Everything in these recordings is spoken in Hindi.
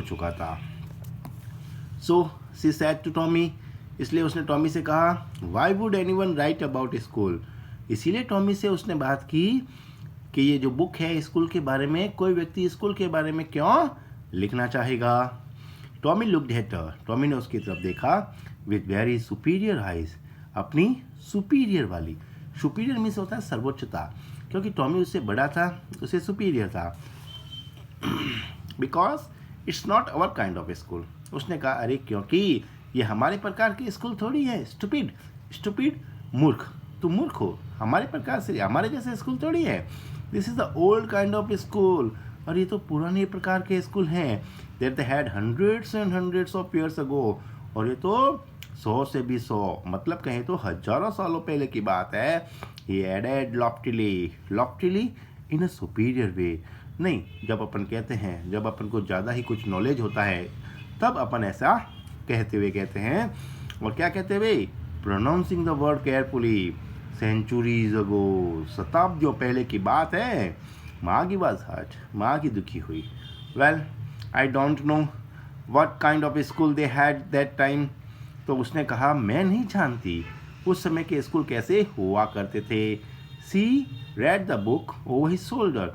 हो चुका था। So she said to Tommy, इसलिए उसने टॉमी से कहा, why would anyone write about school. इसीलिए टॉमी से उसने बात की कि ये जो बुक है स्कूल के बारे में, कोई व्यक्ति स्कूल के बारे में क्यों लिखना चाहेगा। Tommy looked at her, Tommy ने उसकी तरफ देखा विथ वेरी सुपीरियर आइज, अपनी सुपीरियर वाली, सुपीरियर मीन्स होता है सर्वोच्चता, क्योंकि टॉमी उससे बड़ा था, उससे सुपीरियर था। Because it's not our kind of school. उसने कहा, अरे क्योंकि ये हमारे प्रकार की स्कूल थोड़ी है। स्टूपिड, स्टूपिड मूर्ख, तुम मूर्ख हो, हमारे प्रकार से, हमारे जैसे स्कूल थोड़ी है। This is the old kind of school, और ये तो पुराने प्रकार के स्कूल हैं। That they had hundreds and hundreds of years ago, और ये तो 100 से भी 100, मतलब कहें तो हजारों सालों पहले की बात है। ही एडेड लॉफ्टिली, लॉफ्टिली इन अ सुपीरियर वे। नहीं, जब अपन कहते हैं, जब अपन को ज़्यादा ही कुछ नॉलेज होता है, तब अपन ऐसा कहते हुए कहते हैं। और क्या कहते हुए? Pronouncing the word carefully, centuries ago, शताब्दियों पहले की बात है। मागी वाज हर्ट, मागी दुखी हुई। Well, I don't know what kind of school they had that time. तो उसने कहा, मैं नहीं जानती उस समय के स्कूल कैसे हुआ करते थे। She read the book over his shoulder,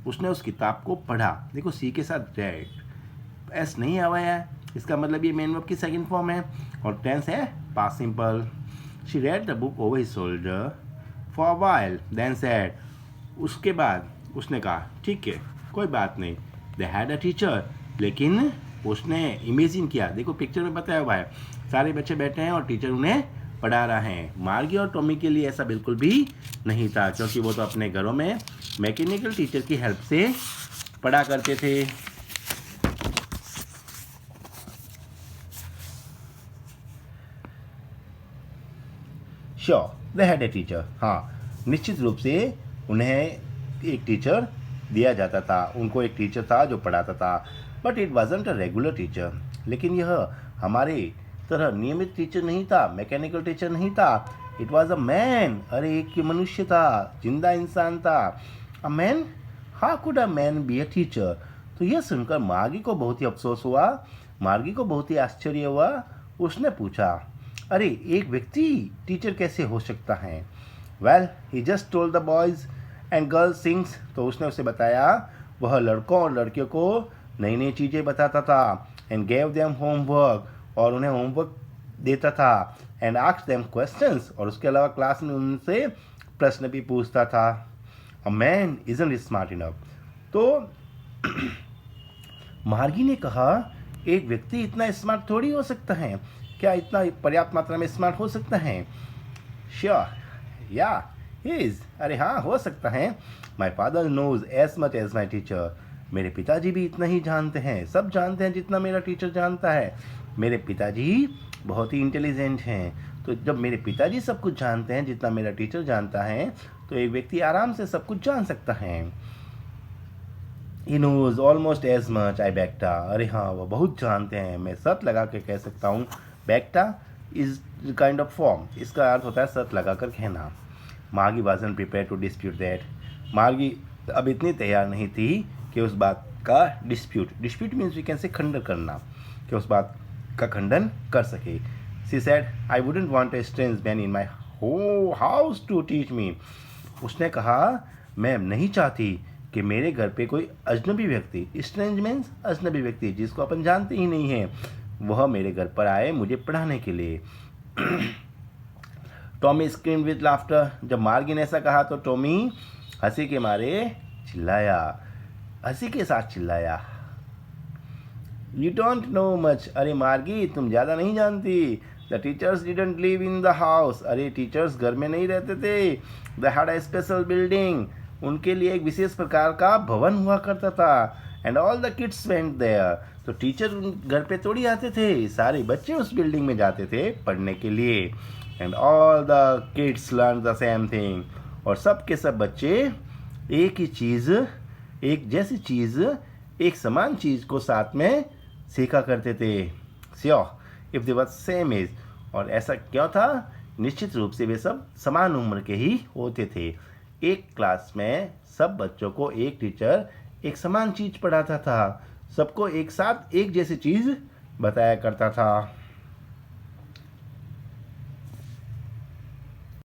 उसने उस किताब को पढ़ा। देखो, सी के साथ रेड, एस नहीं आया है, इसका मतलब ये मेन वर्ब की सेकंड फॉर्म है, और टेंस है past simple. She read the book over his shoulder for a while, then said, उसके बाद उसने कहा, ठीक है कोई बात नहीं, दे हैड अ टीचर, लेकिन उसने इमेजिन किया। देखो पिक्चर में बताया हुआ है, सारे बच्चे बैठे हैं और टीचर उन्हें पढ़ा रहा है। मार्गी और टॉमी के लिए ऐसा बिल्कुल भी नहीं था, क्योंकि वो तो अपने घरों में मैकेनिकल टीचर की हेल्प से पढ़ा करते थे। Sure they had a teacher, हाँ निश्चित रूप से उन्हें एक टीचर दिया जाता था, उनको एक टीचर था जो पढ़ाता था। But it wasn't a regular teacher, लेकिन यह हमारे तरह नियमित टीचर नहीं था, मैकेनिकल टीचर नहीं था। इट वॉज अ मैन, अरे एक मनुष्य था, जिंदा इंसान था। A man, how could a man be a teacher. तो यह सुनकर मार्गी को बहुत ही अफसोस हुआ, मार्गी को बहुत ही आश्चर्य हुआ। उसने पूछा, अरे एक व्यक्ति टीचर कैसे हो सकता है। Well, he just told the boys and girls things, तो उसने उसे बताया, वह लड़कों और लड़कियों को नई नई चीज़ें बताता था। एंड गेव देम होमवर्क, और उन्हें होमवर्क देता था। एंड आस्क्ड देम क्वेश्चंस, और उसके अलावा क्लास में उनसे प्रश्न भी पूछता था। A man isn't smart enough, तो मार्गी ने कहा, एक व्यक्ति इतना स्मार्ट थोड़ी हो सकता है, क्या इतना पर्याप्त मात्रा में स्मार्ट हो सकता है। श्योर, या ही इज, अरे हाँ हो सकता है। My father knows as much as my teacher, मेरे पिताजी भी इतना ही जानते हैं, सब जानते हैं जितना मेरा टीचर जानता है। मेरे पिताजी बहुत ही इंटेलिजेंट हैं, तो जब मेरे पिताजी सब कुछ जानते हैं जितना मेरा टीचर जानता है, तो एक व्यक्ति आराम से सब कुछ जान सकता है। He knows almost as much, I Bekta, अरे हाँ वो बहुत जानते हैं, मैं शर्त लगा के कह सकता हूँ। बेक्टा इज काइंड ऑफ फॉर्म, इसका अर्थ होता है शर्त लगा कर कहना। Margie wasn't prepared to dispute that, Margie अब इतनी तैयार नहीं थी कि उस बात का dispute means we can say खंडन करना, कि उस बात का खंडन कर सके। She said, I wouldn't want a strange man in my house to teach me, उसने कहा, मैं नहीं चाहती कि मेरे घर पे कोई अजनबी व्यक्ति, स्ट्रेंज मीन्स अजनबी व्यक्ति जिसको अपन जानते ही नहीं हैं, वह मेरे घर पर आए मुझे पढ़ाने के लिए। टॉमी स्क्रीम विद लाफ्टर, जब मार्गी ने ऐसा कहा तो टॉमी हंसी के मारे चिल्लाया, हंसी के साथ चिल्लाया। यू डोंट नो मच, अरे मार्गी तुम ज़्यादा नहीं जानती। The teachers didn't live in the house, अरे टीचर्स घर में नहीं रहते थे। They had a special building, उनके लिए एक विशेष प्रकार का भवन हुआ करता था। And all the kids went there, तो टीचर घर पे थोड़ी आते थे, सारे बच्चे उस बिल्डिंग में जाते थे पढ़ने के लिए। And all the kids learn the same thing, और सब के सब बच्चे एक ही चीज़, एक जैसी चीज़, एक समान चीज़ को साथ में सीखा करते थे। Sure if they were same age, और ऐसा क्यों था, निश्चित रूप से वे सब समान उम्र के ही होते थे। एक क्लास में सब बच्चों को एक टीचर एक समान चीज़ पढ़ाता था, सबको एक साथ एक जैसी चीज़ बताया करता था।